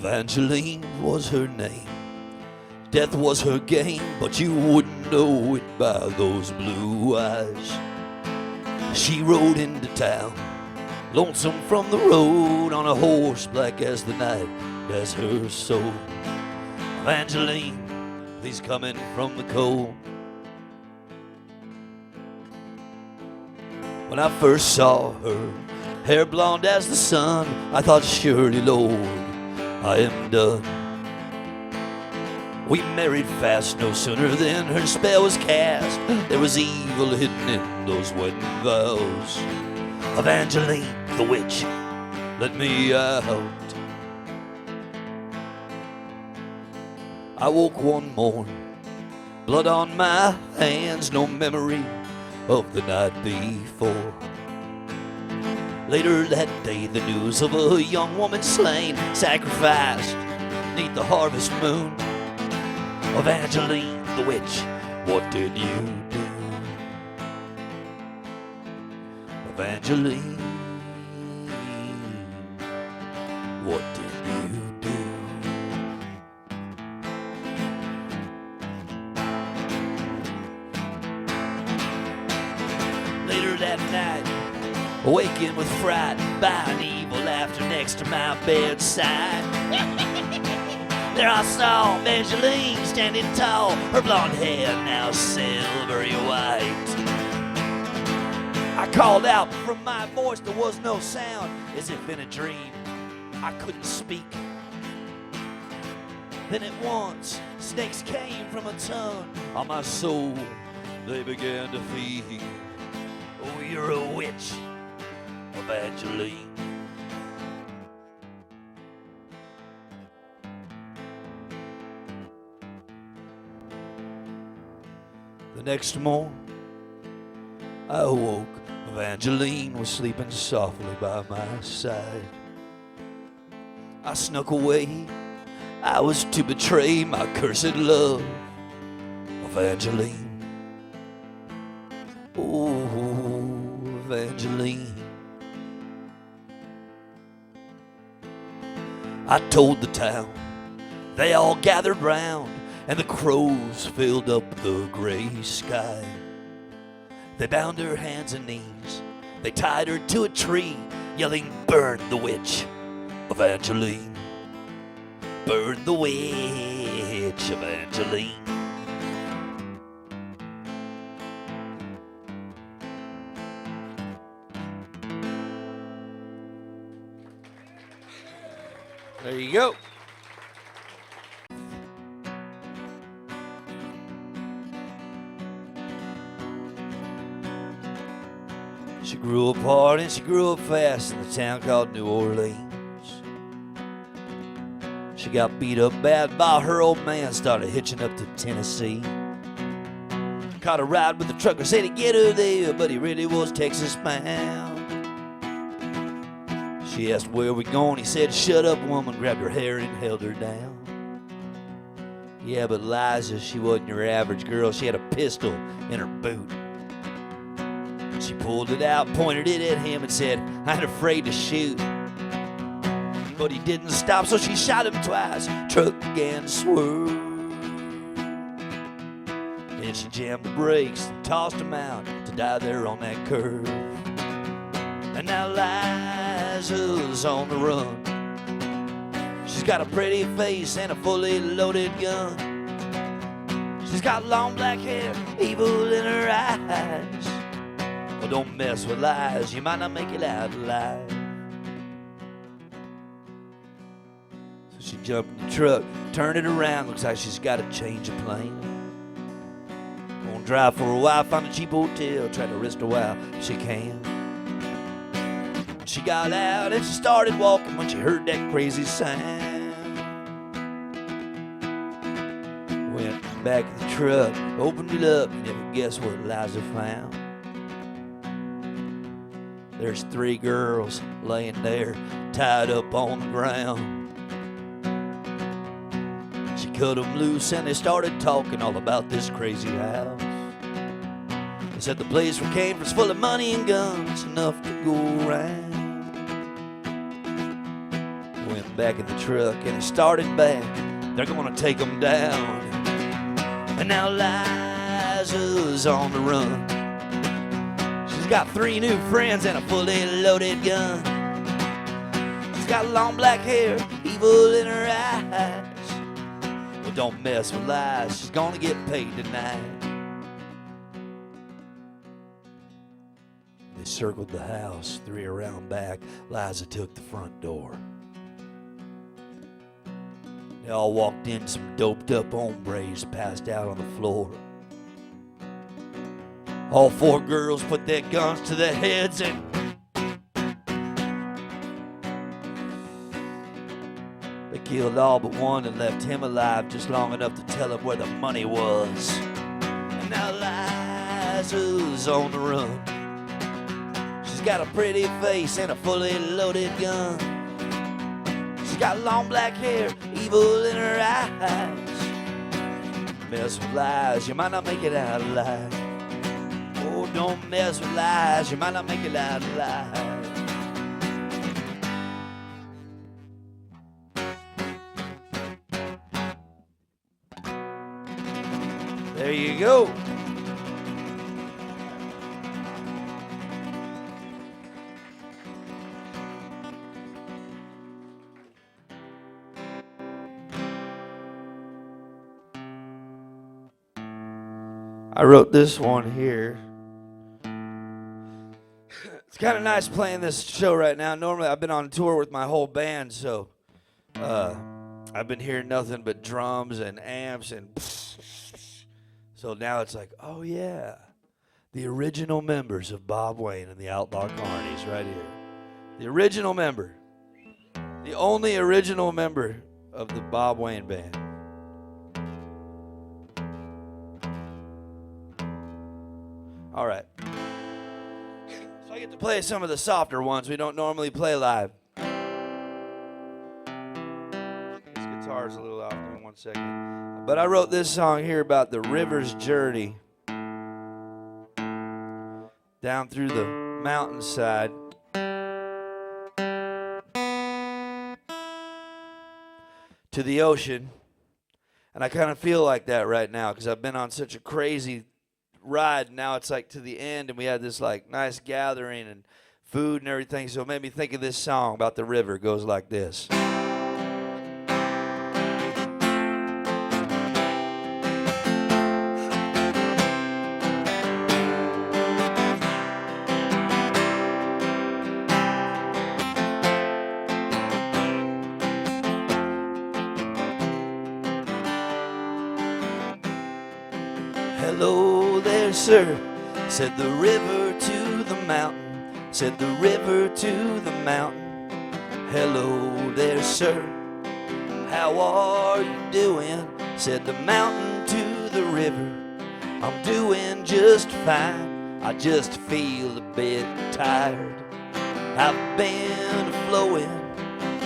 Angeline was her name. Death was her game, but you wouldn't know it by those blue eyes. She rode into town, lonesome from the road, on a horse black as the night, as her soul. Angeline, please come in from the cold. When I first saw her, hair blonde as the sun, I thought, surely, Lord, I am done. We married fast, no sooner than her spell was cast. There was evil hidden in those wedding vows. Angeline, the witch, let me out. I woke one morning, blood on my hands, no memory of the night before. Later that day, the news of a young woman slain, sacrificed neath the harvest moon. Angeline, the witch, what did you do? Angeline, what did you do? Later that night, awakened with fright by an evil laughter next to my bedside. There I saw Angeline standing tall, her blonde hair now silvery white. I called out, but from my voice there was no sound, as if in a dream I couldn't speak. Then at once snakes came from a tongue, on my soul they began to feed. Oh, you're a witch, Angeline. The next morning, I awoke. Angeline was sleeping softly by my side. I snuck away. I was to betray my cursed love of Angeline. Oh, Angeline. I told the town. They all gathered round, and the crows filled up the gray sky. They bound her hands and knees, they tied her to a tree, yelling, burn the witch of Angeline. Burn the witch of Angeline. There you go. She grew up hard and she grew up fast in the town called New Orleans. She got beat up bad by her old man, started hitching up to Tennessee. Caught a ride with the trucker, said he'd get her there, but he really was Texas bound. She asked where we going, he said, shut up, woman, grabbed her hair and held her down. Yeah, but Liza, she wasn't your average girl, she had a pistol in her boot. She pulled it out, pointed it at him and said, I ain't afraid to shoot. But he didn't stop, so she shot him twice. Truck began to swerve. Then she jammed the brakes and tossed him out to die there on that curve. And now Liza's on the run. She's got a pretty face and a fully loaded gun. She's got long black hair, evil in her eyes. Well, don't mess with lies, you might not make it out alive. So she jumped in the truck, turned it around, looks like she's got to change of plane. Gonna drive for a while, find a cheap hotel, try to rest a while if she can. She got out and she started walking when she heard that crazy sound. Went back to the truck, opened it up, you never guess what Liza found. There's 3 girls laying there, tied up on the ground. She cut them loose and they started talking all about this crazy house. They said the place we came was full of money and guns, enough to go around. Went back in the truck, and it started back. They're gonna take them down. And now Liza's on the run. She's got 3 new friends and a fully loaded gun. She's got long black hair, evil in her eyes. Well, don't mess with Liza, she's gonna get paid tonight. They circled the house, 3 around back. Liza took the front door. They all walked in, some doped up hombres passed out on the floor. All 4 girls put their guns to their heads and they killed all but one and left him alive just long enough to tell him where the money was. And now Liza's on the run. She's got a pretty face and a fully loaded gun. She's got long black hair, evil in her eyes. Mess with Liza, you might not make it out alive. Oh, don't mess with Liza, you might not make it out alive. There you go. I wrote this one here. It's kind of nice playing this show right now. Normally I've been on tour with my whole band, so I've been hearing nothing but drums and amps and so now it's like, oh yeah, the original members of Bob Wayne and the Outlaw Carnies right here. The original member. The only original member of the Bob Wayne band. All right. So I get to play some of the softer ones we don't normally play live. This guitar's a little off. Give me 1 second. But I wrote this song here about the river's journey down through the mountainside. To the ocean. And I kind of feel like that right now because I've been on such a crazy ride. Now it's like to the end and we had this like nice gathering and food and everything, so it made me think of this song about the river. It goes like this. Hello there, sir, said the river to the mountain, said the river to the mountain. Hello there, sir, how are you doing? Said the mountain to the river, I'm doing just fine, I just feel a bit tired. I've been flowing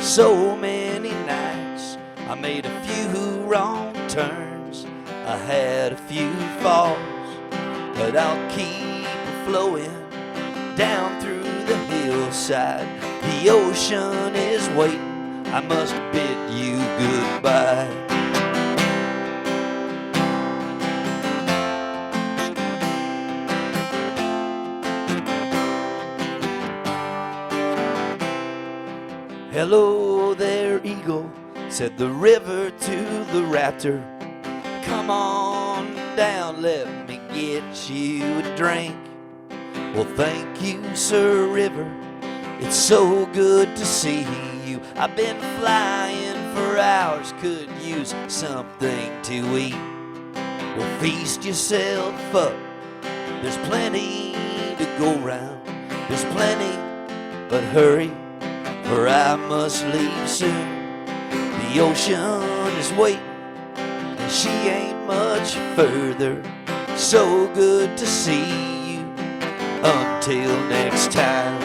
so many nights, I made a few wrong turns, I had a few falls, but I'll keep flowing down through the hillside. The ocean is waiting, I must bid you goodbye. Hello there, eagle, said the river to the raptor. Come on down, let me get you a drink. Well, thank you, Sir River, it's so good to see you. I've been flying for hours, could use something to eat. Well, feast yourself up, there's plenty to go round. There's plenty, but hurry, for I must leave soon. The ocean is waiting, and she ain't much further. So good to see you, until next time.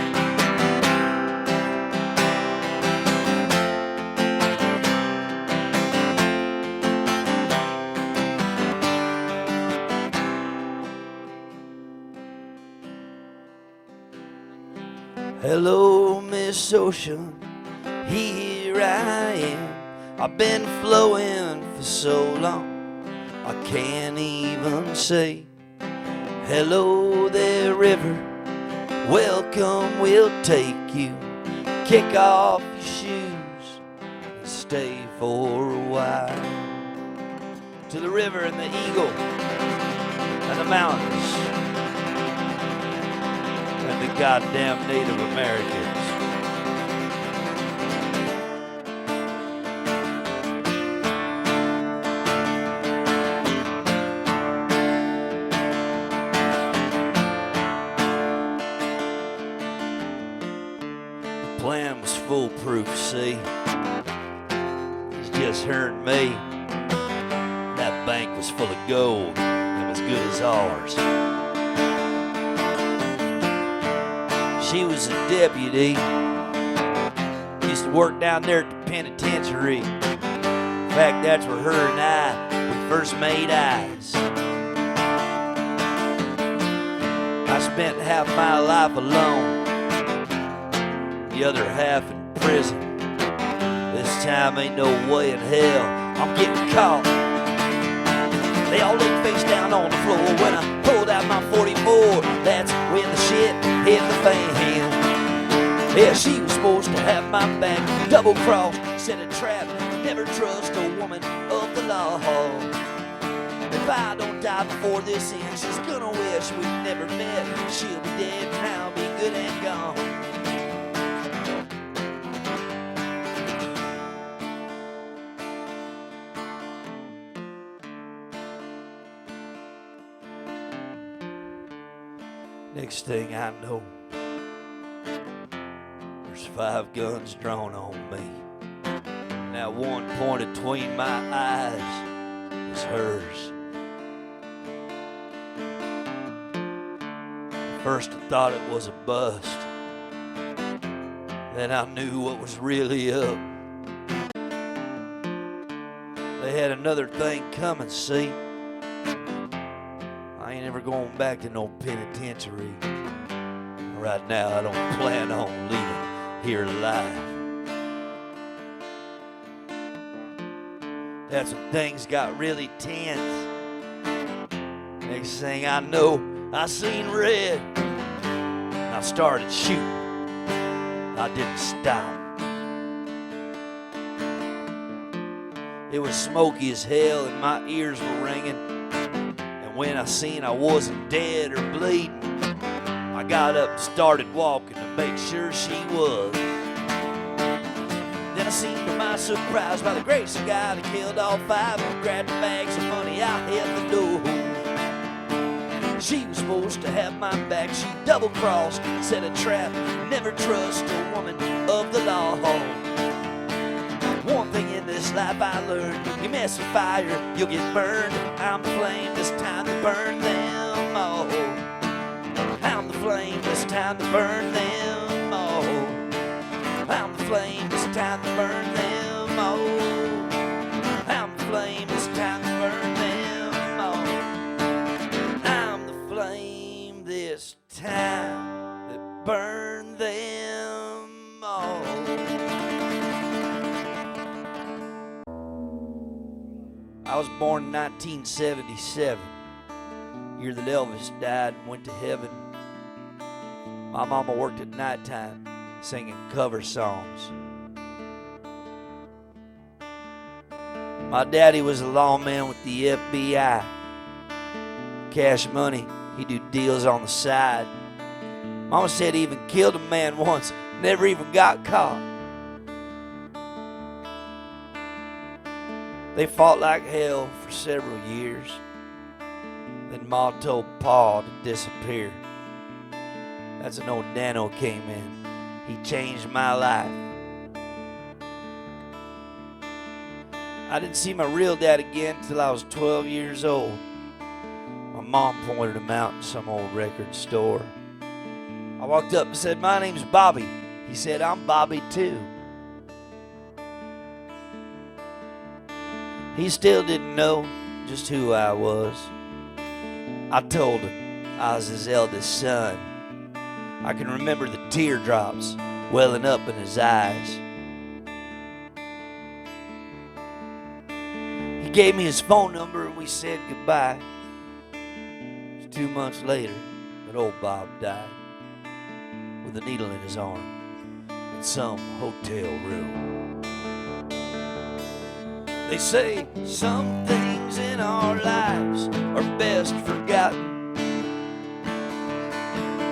Hello, Miss Ocean, here here I am. I've been flowing for so long, I can't even say hello there, river. Welcome, we'll take you. Kick off your shoes and stay for a while. To the river and the eagle and the mountains and the goddamn Native Americans. The plan was foolproof, see? It's just her and me. That bank was full of gold and as good as ours. She was a deputy, used to work down there at the penitentiary. In fact, that's where her and I first made eyes. I spent half my life alone, the other half in prison. This time ain't no way in hell I'm getting caught. They all laid face down on the floor when I pulled out my 44. That's when the shit hit the fan. Yeah, she was supposed to have my back, double-crossed, set a trap. Never trust a woman of the law. If I don't die before this ends, she's gonna wish we'd never met. She'll be dead and I'll be good and gone. Next thing I know, there's 5 guns drawn on me. And that one pointed between my eyes was hers. First I thought it was a bust. Then I knew what was really up. They had another thing coming, see? I ain't ever going back to no penitentiary. Right now, I don't plan on leaving here alive. That's when things got really tense. Next thing I know, I seen red. And I started shooting. I didn't stop. It was smoky as hell and my ears were ringing. When I seen I wasn't dead or bleeding, I got up and started walking to make sure she was. Then I seen to my surprise, by the grace of God, I killed all 5 and grabbed the bags of money out hit the door. She was supposed to have my back, she double-crossed, set a trap. Never trust a woman of the law. One thing in this life I learned, you mess with fire, you'll get burned. I'm the flame, it's time to burn them all. I'm the flame, it's time to burn them all. I'm the flame, it's time to burn them all. I'm the flame, it's time to burn them all. I'm the flame this time that burn them all. I was born in 1977, year that Elvis died and went to heaven. My mama worked at nighttime singing cover songs. My daddy was a lawman with the FBI. Cash money, he'd do deals on the side. Mama said he even killed a man once, never even got caught. They fought like hell for several years. Then Ma told Pa to disappear. That's when old Dano came in. He changed my life. I didn't see my real dad again until I was 12 years old. My mom pointed him out in some old record store. I walked up and said, "My name's Bobby." He said, "I'm Bobby too." He still didn't know just who I was. I told him I was his eldest son. I can remember the teardrops welling up in his eyes. gave me his phone number and we said goodbye. 2 months later, but old Bob died with a needle in his arm in some hotel room. They say some things in our lives are best forgotten.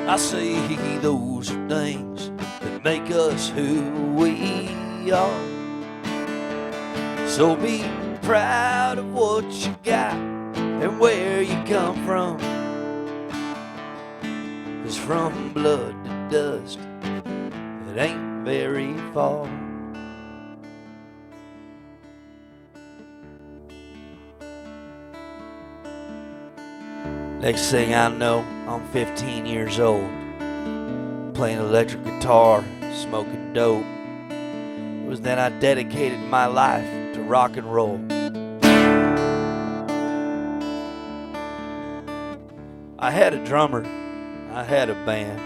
I say those are things that make us who we are. So be proud of what you got and where you come from. 'Cause from blood to dust, it ain't very far. Next thing I know, I'm 15 years old, playing electric guitar, smoking dope. It was then I dedicated my life to rock and roll. I had a drummer, I had a band.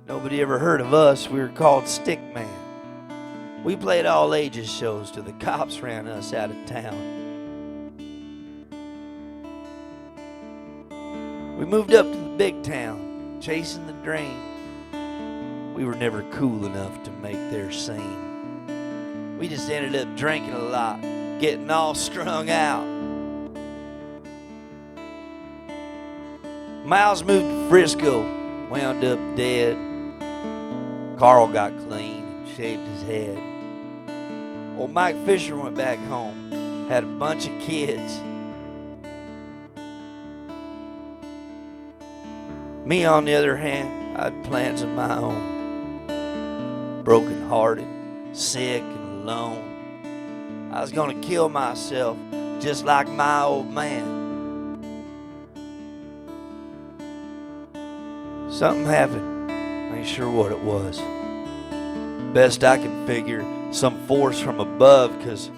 Nobody ever heard of us, we were called Stickman. We played all ages shows till the cops ran us out of town. We moved up to the big town, chasing the dream. We were never cool enough to make their scene. We just ended up drinking a lot, getting all strung out. Miles moved to Frisco, wound up dead. Carl got clean and shaved his head. Old Mike Fisher went back home, had a bunch of kids. Me, on the other hand, I had plans of my own. Broken hearted, sick and alone. I was gonna kill myself just like my old man. Something happened, I ain't sure what it was. Best I can figure, some force from above, 'cause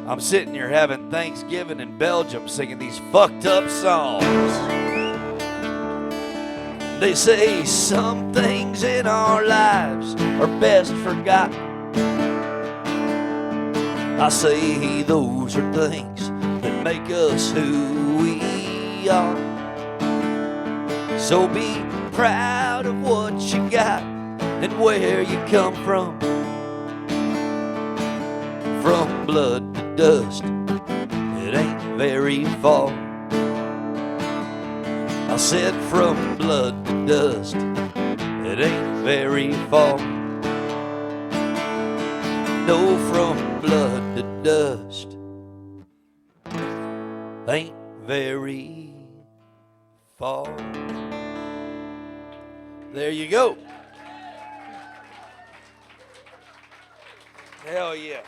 I'm sitting here having Thanksgiving in Belgium singing these fucked up songs. They say some things in our lives are best forgotten. I say those are things that make us who we are. So be proud of what you got and where you come from. From blood to dust, it ain't very far. I said from blood to dust, it ain't very far. No, from blood to dust, ain't very far. There you go. Hell yeah.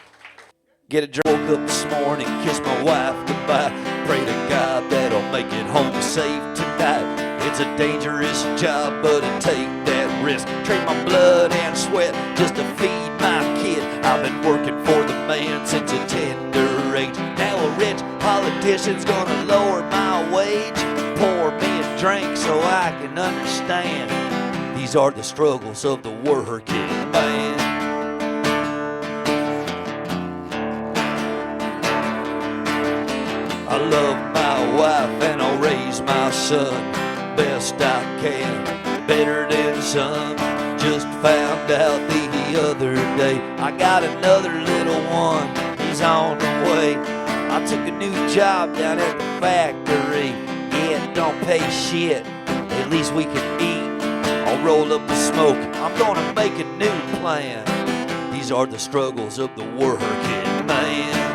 Get a drink, woke up this morning, kiss my wife goodbye. Pray to God that I'll make it home safe tonight. It's a dangerous job, but I take that risk. Trade my blood and sweat just to feed my kid. I've been working for the man since a tender age. Now a rich politician's gonna lower my wage. Pour me a drink so I can understand. These are the struggles of the working man. I love my wife and I'll raise my son best I can, better than some. Just found out the other day I got another little one, he's on the way. I took a new job down at the factory. Yeah, it don't pay shit, at least we can eat. I'll roll up the smoke, I'm gonna make a new plan. These are the struggles of the working man.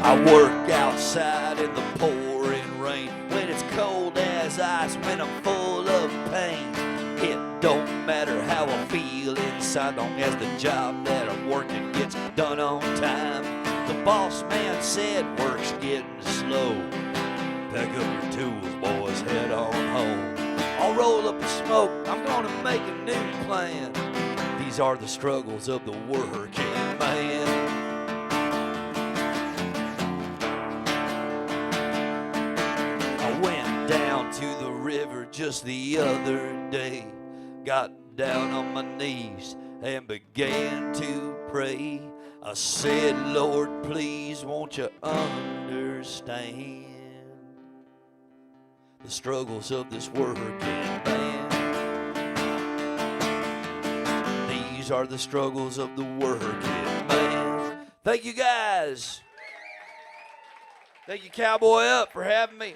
I work outside in the pouring rain, when it's cold as ice, when I'm full of pain. It don't matter how I feel inside, long as the job that I'm working gets done on time. The boss man said work's getting slow. Pack up your tools, boys, head on home. I'll roll up the smoke, I'm gonna make a new plan. These are the struggles of the working man. Down to the river just the other day, got down on my knees and began to pray. I said, Lord, please, won't you understand the struggles of this working man? These are the struggles of the working man. Thank you, guys. Thank you, Cowboy Up, for having me.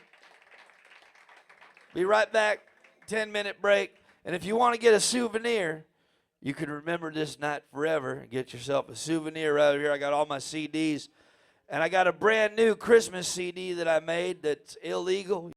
Be right back. 10-minute break. And if you want to get a souvenir, you can remember this night forever and get yourself a souvenir right here. I got all my CDs. And I got a brand new Christmas CD that I made that's illegal.